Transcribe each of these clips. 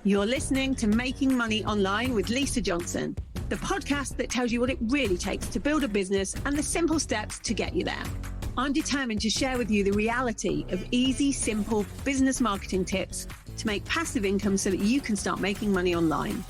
You're listening to Making Money Online with Lisa Johnson, the podcast that tells you what it really takes to build a business and the simple steps to get you there. I'm determined to share with you the reality of easy, simple business marketing tips to make passive income so that you can start making money online.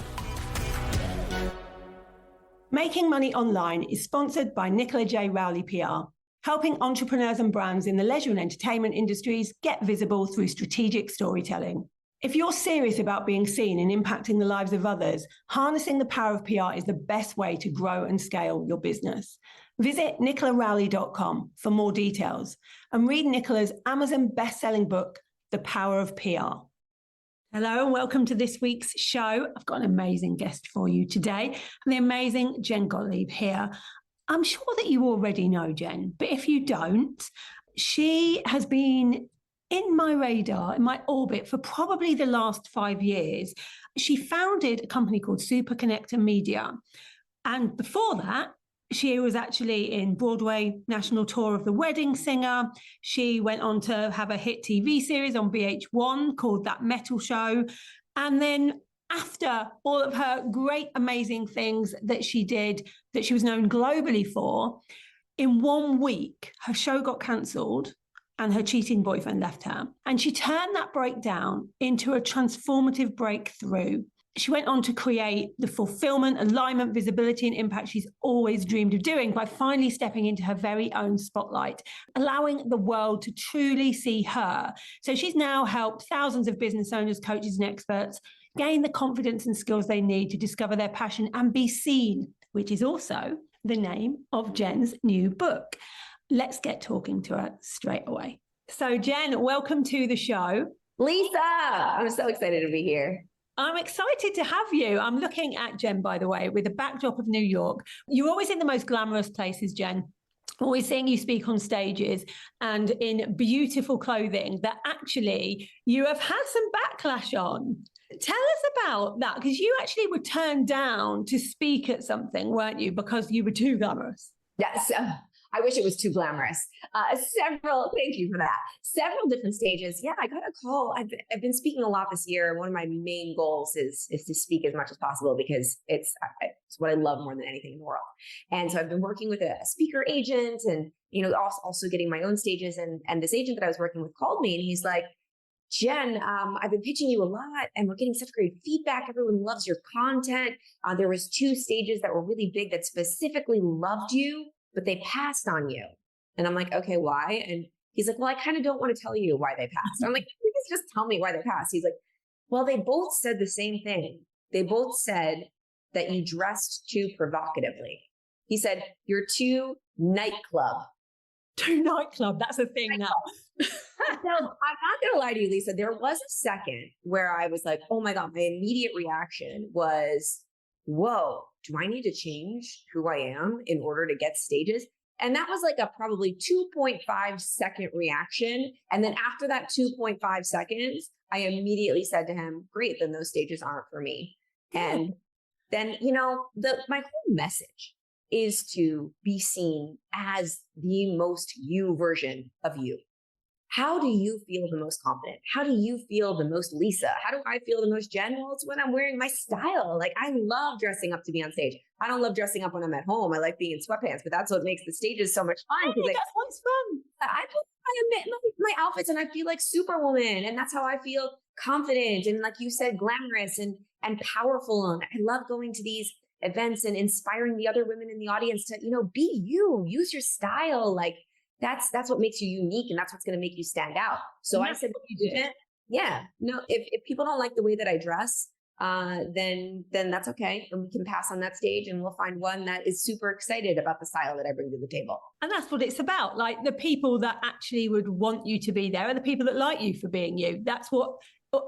Making Money Online is sponsored by Nicola J. Rowley PR, helping entrepreneurs and brands in the leisure and entertainment industries get visible through strategic storytelling. If you're serious about being seen and impacting the lives of others, harnessing the power of PR is the best way to grow and scale your business. Visit nicolarowley.com for more details and read Nicola's Amazon best-selling book, The Power of PR. Hello and welcome to this week's show. I've got an amazing guest for you today, the amazing Jen Gottlieb here. I'm sure that you already know Jen, but if you don't, she has been in my radar, in my orbit for probably the last 5 years. She founded a company called Super Connector Media. And before that, she was actually in Broadway national tour of The Wedding Singer. She went on to have a hit TV series on VH1 called That Metal Show. And then after all of her great, amazing things that she did, that she was known globally for, in 1 week, her show got cancelled and her cheating boyfriend left her. And she turned that breakdown into a transformative breakthrough. She went on to create the fulfillment, alignment, visibility, and impact she's always dreamed of doing by finally stepping into her very own spotlight, allowing the world to truly see her. So she's now helped thousands of business owners, coaches, and experts gain the confidence and skills they need to discover their passion and be seen, which is also the name of Jen's new book. Let's get talking to her straight away. So Jen, welcome to the show. Lisa, I'm so excited to be here. I'm excited to have you. I'm looking at Jen, by the way, with a backdrop of New York. You're always in the most glamorous places, Jen. Always seeing you speak on stages and in beautiful clothing that actually you have had some backlash on. Tell us about that, because you actually were turned down to speak at something, weren't you? Because you were too glamorous. Yes. I wish it was too glamorous. Thank you for that. Several different stages. Yeah, I got a call. I've been speaking a lot this year. One of my main goals is to speak as much as possible because it's what I love more than anything in the world. And so I've been working with a speaker agent and, also getting my own stages. And this agent that I was working with called me and he's like, Jen, I've been pitching you a lot and we're getting such great feedback. Everyone loves your content. There was 2 stages that were really big that specifically loved you, but they passed on you. And I'm like, okay, why? And he's like, well, I kind of don't want to tell you why they passed. I'm like, please just tell me why they passed. He's like, well, they both said the same thing. They both said that you dressed too provocatively. He said, you're too nightclub. Too nightclub, that's a thing now. No, I'm not going to lie to you, Lisa. There was a second where I was like, oh my God, my immediate reaction was, whoa, do I need to change who I am in order to get stages? And that was like a probably 2.5 second reaction. And then after that 2.5 seconds, I immediately said to him, great, then those stages aren't for me. And then, my whole message is to be seen as the most you version of you. How do you feel the most confident? How do you feel the most Lisa? How do I feel the most Jen? Well, it's when I'm wearing my style. Like I love dressing up to be on stage. I don't love dressing up when I'm at home. I like being in sweatpants, but that's what makes the stages so much fun. That's what's fun. I put my outfits and I feel like Superwoman. And that's how I feel confident. And like you said, glamorous and powerful. And I love going to these events and inspiring the other women in the audience to, be you, use your style. Like, that's what makes you unique and that's what's going to make you stand out. So I said, if people don't like the way that I dress, then that's okay. And we can pass on that stage and we'll find one that is super excited about the style that I bring to the table. And that's what it's about. Like the people that actually would want you to be there are the people that like you for being you. That's what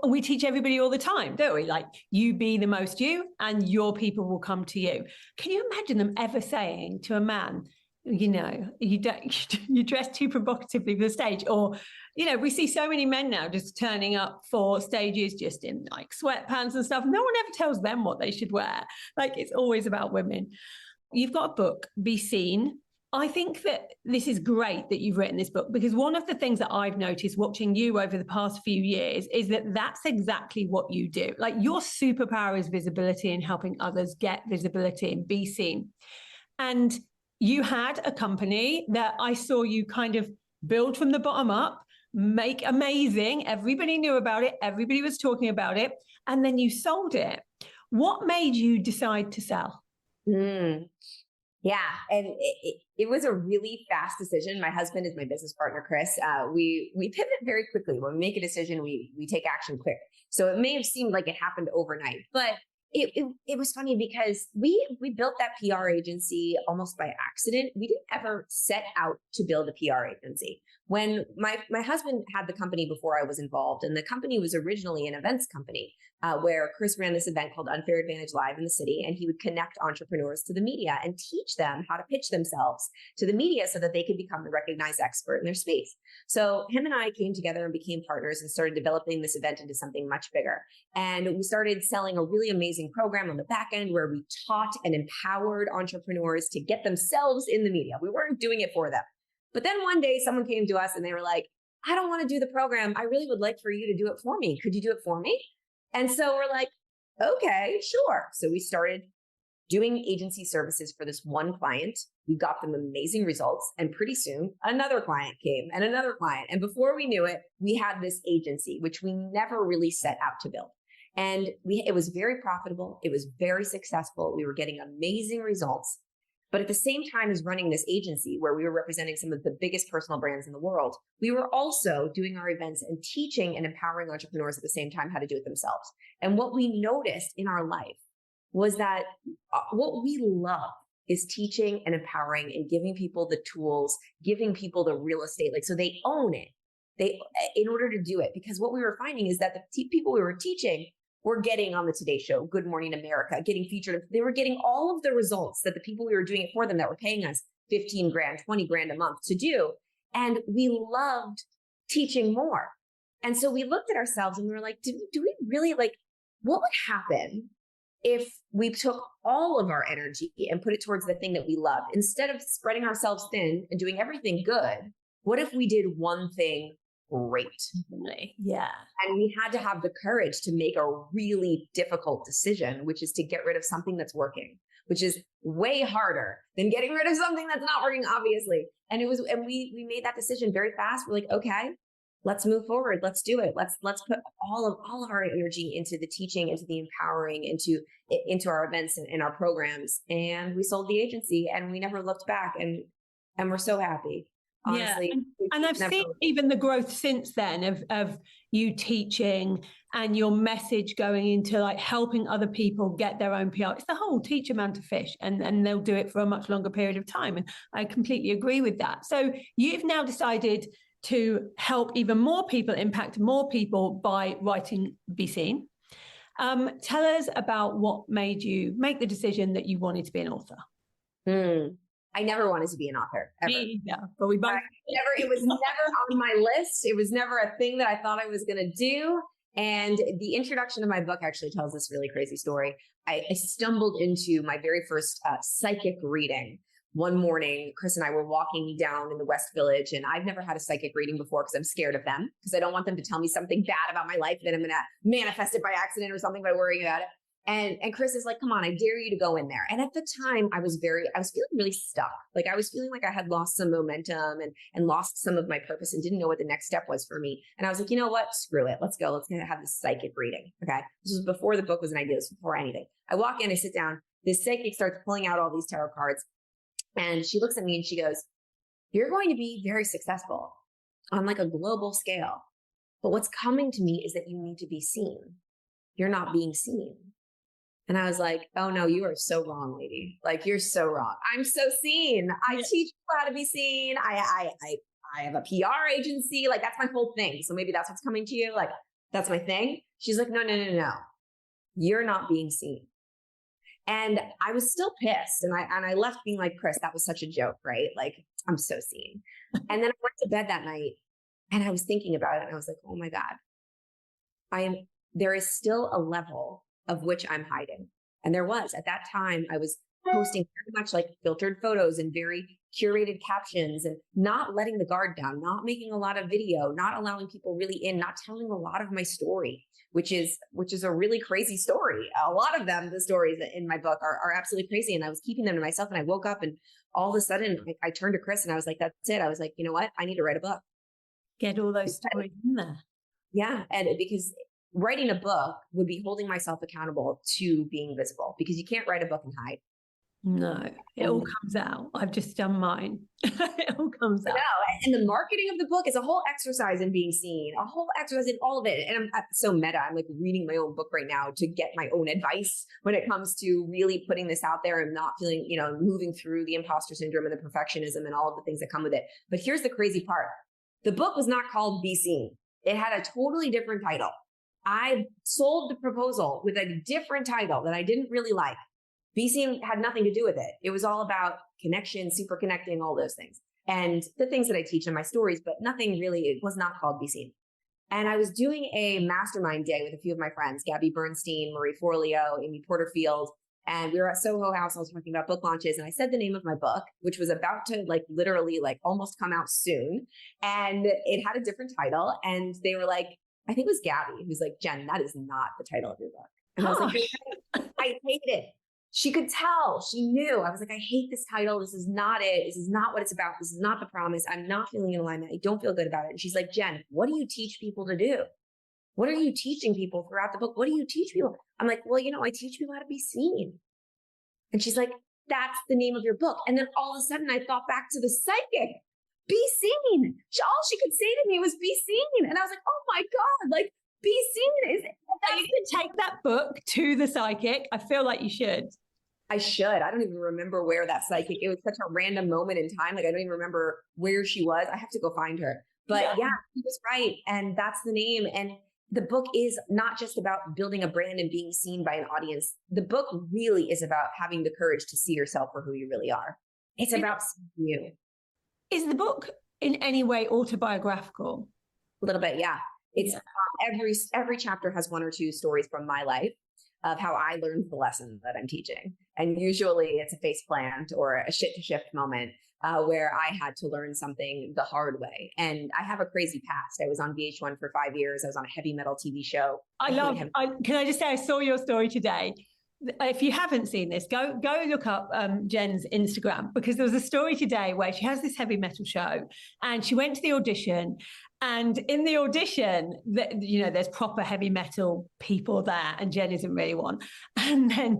we teach everybody all the time, don't we? Like you be the most you and your people will come to you. Can you imagine them ever saying to a man, you dress too provocatively for the stage? Or, we see so many men now just turning up for stages just in like sweatpants and stuff. No one ever tells them what they should wear. Like it's always about women. You've got a book, Be Seen, I think that this is great that you've written this book, because one of the things that I've noticed watching you over the past few years is that that's exactly what you do. Like, your superpower is visibility and helping others get visibility and be seen. And you had a company that I saw you kind of build from the bottom up, make amazing. Everybody knew about it. Everybody was talking about it. And then you sold it. What made you decide to sell? Yeah, and it was a really fast decision. My husband is my business partner, Chris. We pivot very quickly. When we make a decision, we take action quick. So it may have seemed like it happened overnight, but it was funny because we built that PR agency almost by accident. We didn't ever set out to build a PR agency. When my husband had the company before I was involved, and the company was originally an events company where Chris ran this event called Unfair Advantage Live in the city, and he would connect entrepreneurs to the media and teach them how to pitch themselves to the media so that they could become the recognized expert in their space. So him and I came together and became partners and started developing this event into something much bigger. And we started selling a really amazing program on the back end where we taught and empowered entrepreneurs to get themselves in the media. We weren't doing it for them. But then one day someone came to us and they were like, I don't want to do the program. I really would like for you to do it for me. Could you do it for me? And so we're like, okay, sure. So we started doing agency services for this one client. We got them amazing results. And pretty soon another client came and another client. And before we knew it, we had this agency, which we never really set out to build. And it was very profitable. It was very successful. We were getting amazing results. But at the same time as running this agency where we were representing some of the biggest personal brands in the world, we were also doing our events and teaching and empowering entrepreneurs at the same time how to do it themselves. And what we noticed in our life was that what we love is teaching and empowering and giving people the tools, giving people the real estate, like, so they own it. In order to do it, because what we were finding is that the people we were teaching were getting on the Today Show, Good Morning America, getting featured. They were getting all of the results that the people we were doing it for them that were paying us 15 grand, 20 grand a month to do. And we loved teaching more. And so we looked at ourselves and we were like, do we really, like, what would happen if we took all of our energy and put it towards the thing that we love? Instead of spreading ourselves thin and doing everything good, what if we did one thing great? Yeah. And we had to have the courage to make a really difficult decision, which is to get rid of something that's working, which is way harder than getting rid of something that's not working, obviously. And we made that decision very fast. We're like, okay, let's move forward. Let's do it. Let's put all of our energy into the teaching, into the empowering, into our events and our programs. And we sold the agency and we never looked back, and we're so happy. Honestly. Yeah. And I've seen even the growth since then of you teaching and your message going into, like, helping other people get their own PR. It's the whole teach a man to fish, and they'll do it for a much longer period of time. And I completely agree with that. So you've now decided to help even more people, impact more people by writing Be Seen. Tell us about what made you make the decision that you wanted to be an author. I never wanted to be an author, ever. Yeah, but we both it was never on my list. It was never a thing that I thought I was going to do. And the introduction of my book actually tells this really crazy story. I stumbled into my very first psychic reading. One morning, Chris and I were walking down in the West Village, and I've never had a psychic reading before because I'm scared of them, because I don't want them to tell me something bad about my life that I'm going to manifest it by accident or something by worrying about it. And Chris is like, come on, I dare you to go in there. And at the time I was feeling really stuck. Like, I was feeling like I had lost some momentum and lost some of my purpose and didn't know what the next step was for me. And I was like, you know what? Screw it. Let's go. Let's have this psychic reading. Okay. This was before the book was an idea. This was before anything. I walk in, I sit down. This psychic starts pulling out all these tarot cards. And she looks at me and she goes, you're going to be very successful on, like, a global scale. But what's coming to me is that you need to be seen. You're not being seen. And I was like, oh no, you are so wrong, lady. Like, you're so wrong. I'm so seen. I teach people how to be seen. I have a PR agency. Like, that's my whole thing. So maybe that's what's coming to you. Like, that's my thing. She's like, no. You're not being seen. And I was still pissed. And I left being like, Chris, that was such a joke, right? Like, I'm so seen. And then I went to bed that night and I was thinking about it. And I was like, oh my God, there is still a level of which I'm hiding. And there was, at that time, I was posting very much like filtered photos and very curated captions and not letting the guard down, not making a lot of video, not allowing people really in, not telling a lot of my story, which is a really crazy story. A lot of them, the stories in my book are absolutely crazy. And I was keeping them to myself, and I woke up and all of a sudden I turned to Chris and I was like, that's it. I was like, you know what? I need to write a book. Get all those stories in there. Yeah. And because writing a book would be holding myself accountable to being visible, because you can't write a book and hide. No, it all comes out. I've just done mine. It all comes out. No, and the marketing of the book is a whole exercise in being seen, a whole exercise in all of it. And I'm so meta. I'm like reading my own book right now to get my own advice when it comes to really putting this out there and not feeling, moving through the imposter syndrome and the perfectionism and all of the things that come with it. But here's the crazy part. The book was not called Be Seen. It had a totally different title. I sold the proposal with a different title that I didn't really like. Be Seen had nothing to do with it. It was all about connection, super connecting, all those things. And the things that I teach in my stories, but nothing really, it was not called Be Seen. And I was doing a mastermind day with a few of my friends, Gabby Bernstein, Marie Forleo, Amy Porterfield. And we were at Soho House. I was talking about book launches. And I said the name of my book, which was about to literally almost come out soon. And it had a different title. And they were like, I think it was Gabby, who's like, Jen, that is not the title of your book. And I was like, I hate it. She could tell, she knew. I was like, I hate this title. This is not it. This is not what it's about. This is not the promise. I'm not feeling in alignment. I don't feel good about it. And she's like, Jen, what do you teach people to do? What are you teaching people throughout the book? What do you teach people? I'm like, well, I teach people how to be seen. And she's like, that's the name of your book. And then all of a sudden I thought back to the psychic, Be Seen. All she could say to me was be seen. And I was like, oh my God, be seen is. You can take that book to the psychic. I feel like you should. I should. I don't even remember where that psychic, it was such a random moment in time. I don't even remember where she was. I have to go find her. But yeah, she was right. And that's the name. And the book is not just about building a brand and being seen by an audience. The book really is about having the courage to see yourself for who you really are. It's about seeing you. Is the book in any way autobiographical? A little bit, yeah. It's every chapter has one or two stories from my life of how I learned the lesson that I'm teaching. And usually it's a face plant or a shit to shift moment where I had to learn something the hard way. And I have a crazy past. I was on VH1 for 5 years. I was on a heavy metal TV show. Can I just say, I saw your story today. If you haven't seen this, go look up Jen's Instagram, because there was a story today where she has this heavy metal show and she went to the audition. And in the audition, there's proper heavy metal people there, and Jen isn't really one. And then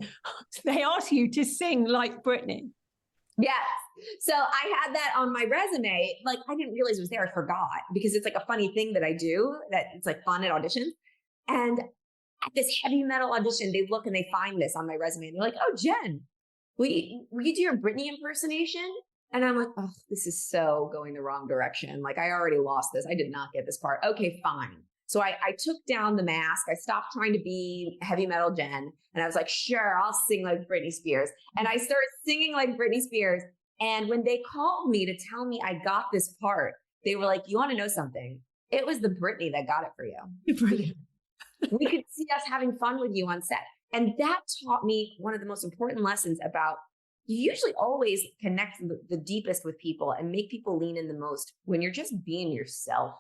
they ask you to sing like Britney. Yes. So I had that on my resume. I didn't realize it was there. I forgot, because it's a funny thing that I do that it's fun at auditions. And at this heavy metal audition, they look and they find this on my resume. And they're like, oh, Jen, will you do your Britney impersonation? And I'm like, oh, this is so going the wrong direction. I already lost this. I did not get this part. Okay, fine. So I took down the mask. I stopped trying to be heavy metal Jen. And I was like, sure, I'll sing like Britney Spears. And I started singing like Britney Spears. And when they called me to tell me I got this part, they were like, you want to know something? It was the Britney that got it for you. We could see us having fun with you on set. And that taught me one of the most important lessons about you usually always connect the deepest with people and make people lean in the most when you're just being yourself.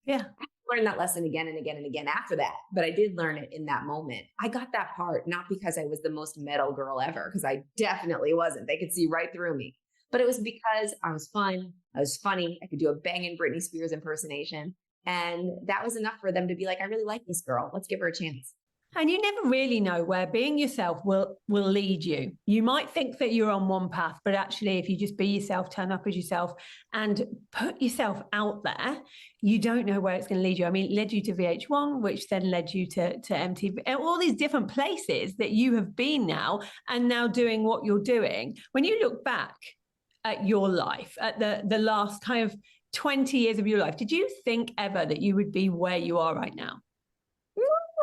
Yeah. I learned that lesson again and again and again after that, but I did learn it in that moment. I got that part, not because I was the most metal girl ever, because I definitely wasn't. They could see right through me, but it was because I was fun. I was funny. I could do a banging Britney Spears impersonation. And that was enough for them to be like, I really like this girl. Let's give her a chance. And you never really know where being yourself will lead you. You might think that you're on one path, but actually, if you just be yourself, turn up as yourself and put yourself out there, you don't know where it's going to lead you. I mean, it led you to VH1, which then led you to MTV, and all these different places that you have been now, and now doing what you're doing. When you look back at your life, at the last kind of 20 years of your life, did you think ever that you would be where you are right now?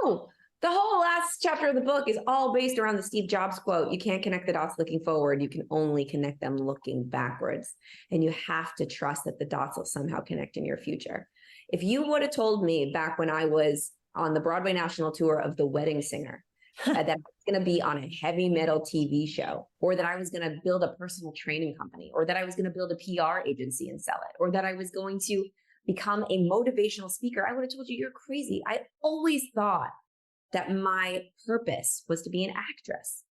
No. The whole last chapter of the book is all based around the Steve Jobs quote. You can't connect the dots looking forward. You can only connect them looking backwards. And you have to trust that the dots will somehow connect in your future. If you would have told me back when I was on the Broadway national tour of The Wedding Singer, that I was going to be on a heavy metal TV show, or that I was going to build a personal training company, or that I was going to build a PR agency and sell it, or that I was going to become a motivational speaker, I would have told you, you're crazy. I always thought that my purpose was to be an actress.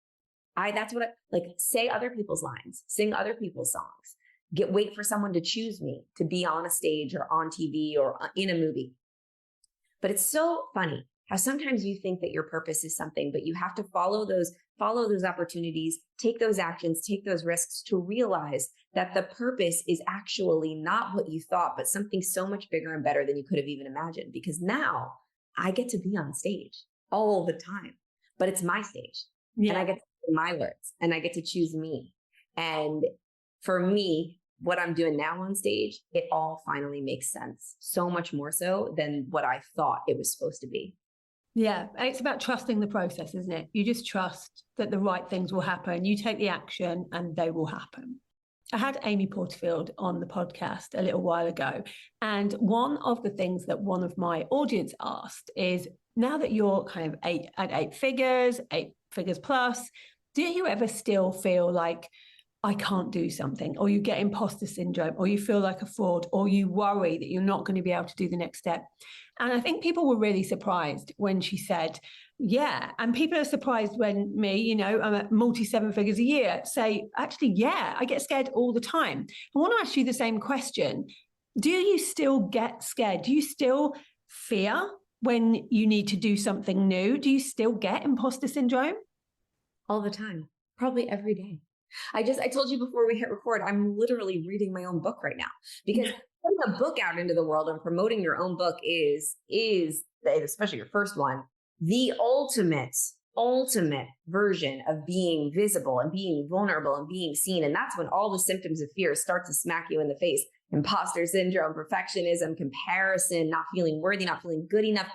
That's what I like, say other people's lines, sing other people's songs, wait for someone to choose me to be on a stage or on TV or in a movie. But it's so funny how sometimes you think that your purpose is something, but you have to follow those opportunities, take those actions, take those risks to realize that the purpose is actually not what you thought, but something so much bigger and better than you could have even imagined. Because now I get to be on stage all the time, but it's my stage. Yeah. And I get to say my words and I get to choose me. And for me, what I'm doing now on stage, it all finally makes sense. So much more so than what I thought it was supposed to be. Yeah. And it's about trusting the process, isn't it? You just trust that the right things will happen. You take the action and they will happen. I had Amy Porterfield on the podcast a little while ago. And one of the things that one of my audience asked is, now that you're kind of at eight figures plus, do you ever still feel like I can't do something, or you get imposter syndrome, or you feel like a fraud, or you worry that you're not going to be able to do the next step? And I think people were really surprised when she said, yeah. And people are surprised when me, I'm at multi-seven figures a year, say, actually, yeah, I get scared all the time. I want to ask you the same question. Do you still get scared? Do you still fear when you need to do something new? Do you still get imposter syndrome? All the time, probably every day. I told you before we hit record, I'm literally reading my own book right now, because putting a book out into the world and promoting your own book is, especially your first one, the ultimate version of being visible and being vulnerable and being seen. And that's when all the symptoms of fear start to smack you in the face. Imposter syndrome, perfectionism, comparison, not feeling worthy, not feeling good enough,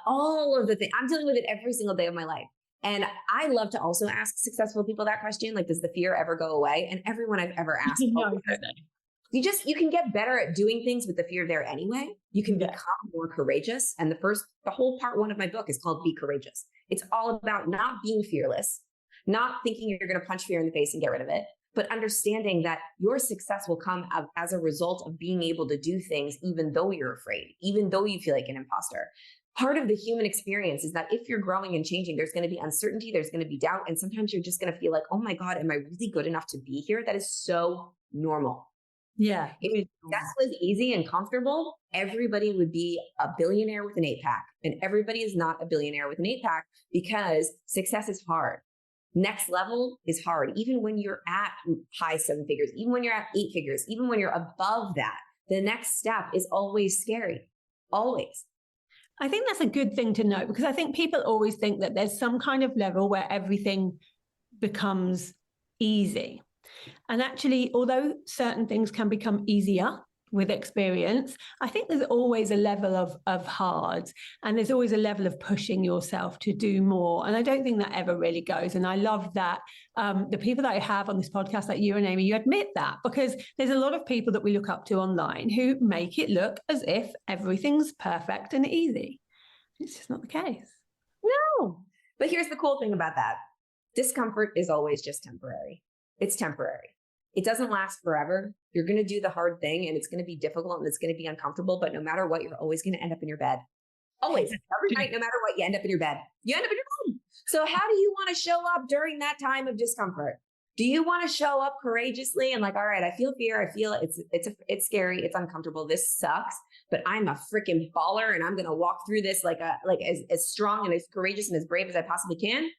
all of the things. I'm dealing with it every single day of my life. And I love to also ask successful people that question, like, does the fear ever go away? And everyone I've ever asked, you can get better at doing things with the fear there anyway. You can become more courageous. And the whole part one of my book is called Be Courageous. It's all about not being fearless, not thinking you're going to punch fear in the face and get rid of it, but understanding that your success will come as a result of being able to do things, even though you're afraid, even though you feel like an imposter. Part of the human experience is that if you're growing and changing, there's going to be uncertainty, there's going to be doubt. And sometimes you're just going to feel like, oh my God, am I really good enough to be here? That is so normal. Yeah. If success was easy and comfortable, everybody would be a billionaire with an 8-pack. And everybody is not a billionaire with an 8-pack, because success is hard. Next level is hard. Even when you're at high 7 figures, even when you're at 8 figures, even when you're above that, the next step is always scary. Always. I think that's a good thing to know, because I think people always think that there's some kind of level where everything becomes easy. And actually, although certain things can become easier with experience, I think there's always a level of hard, and there's always a level of pushing yourself to do more. And I don't think that ever really goes. And I love that the people that I have on this podcast, like you and Amy, you admit that, because there's a lot of people that we look up to online who make it look as if everything's perfect and easy. It's just not the case. No. But here's the cool thing about that. Discomfort is always just temporary. It's temporary. It doesn't last forever. You're going to do the hard thing, and it's going to be difficult, and it's going to be uncomfortable. But no matter what, you're always going to end up in your bed. Always. Every night, no matter what, you end up in your bed. You end up in your bed. So how do you want to show up during that time of discomfort? Do you want to show up courageously and like, all right, I feel fear. I feel it's scary. It's uncomfortable. This sucks, but I'm a freaking baller, and I'm going to walk through this like as strong and as courageous and as brave as I possibly can?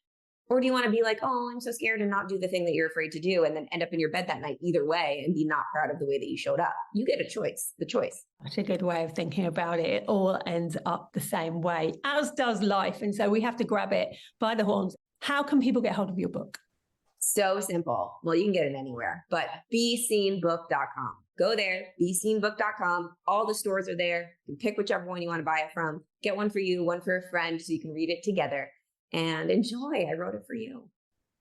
Or do you want to be like, oh, I'm so scared, and not do the thing that you're afraid to do, and then end up in your bed that night either way and be not proud of the way that you showed up? You get a choice, the choice. That's a good way of thinking about it. It all ends up the same way, as does life. And so we have to grab it by the horns. How can people get hold of your book? So simple. Well, you can get it anywhere, but beseenbook.com. Go there, beseenbook.com. All the stores are there. You can pick whichever one you want to buy it from. Get one for you, one for a friend, so you can read it together. And enjoy. I wrote it for you.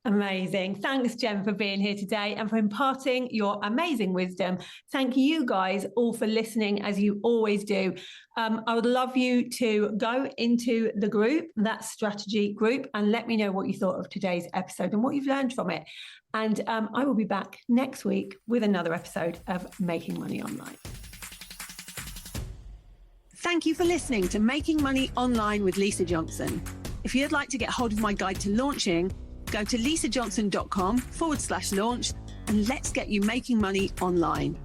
Amazing. Thanks, Jen, for being here today and for imparting your amazing wisdom. Thank you guys all for listening, as you always do. I would love you to go into the group, that strategy group, and let me know what you thought of today's episode and what you've learned from it. And I will be back next week with another episode of Making Money Online. Thank you for listening to Making Money Online with Lisa Johnson. If you'd like to get hold of my guide to launching, go to lisajohnson.com/launch and let's get you making money online.